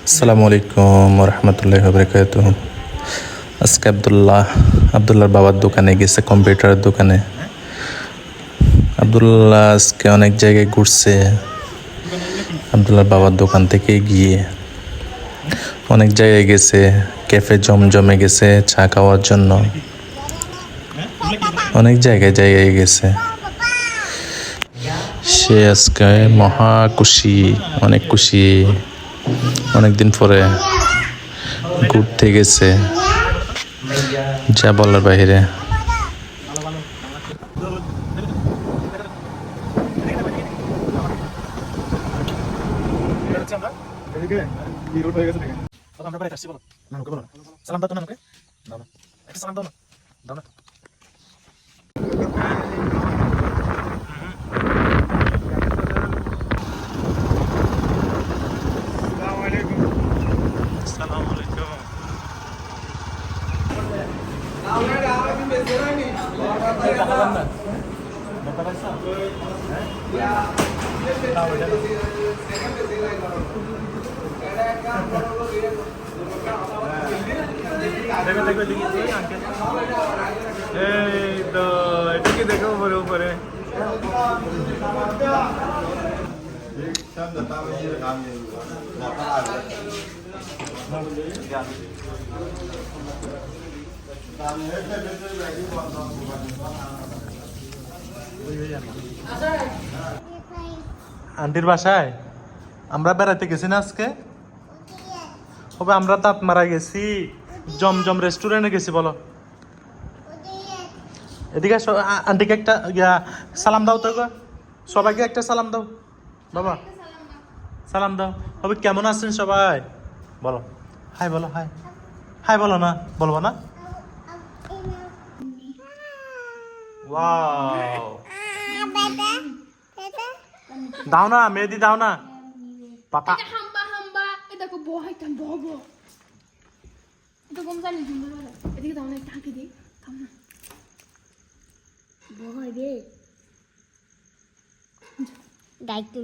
আসসালামু আলাইকুম রহমতুল্লাহি ওয়া বারাকাতুহু। আজকে আব্দুল্লাহর বাবার দোকানে গেছে, কম্পিউটারের দোকানে। আব্দুল্লাহ আজকে অনেক জায়গায় ঘুরছে। আব্দুল্লাহর বাবার দোকান থেকে গিয়ে অনেক জায়গায় গেছে, ক্যাফে জমজমে গেছে চা খাওয়ার জন্য। অনেক জায়গায় জায়গায় গেছে। সে আজকে মহা খুশি, অনেক খুশি। অনেকদিন পরে ঘুরতে গেছে, যা বলার বাহিরে। এই তো এটা কি দেখো উপরে উপরে আন্টির বাসায় আমরা বেড়াতে গেছি না আজকে। হবে আমরা তাঁত মারা গেছি, জমজম রেস্টুরেন্টে গেছি। বলো এদিকে আন্টিকে একটা সালাম দাও তো গো, সবাইকে একটা সালাম দাও বাবা, সালাম দাও। হবে কেমন আছেন সবাই বলো, হাই বলো, হাই হাই বলো না, বলবো না? ওয়াও, দাও না মেহেদি, দাও না পাপা। hamba hamba এটা কো বহাইতাম বহব এটা কম জানি সুন্দর বলে এদিকে দাও না, একটা হাঁকি দে, থাম না বহাই দে দায়িত্ব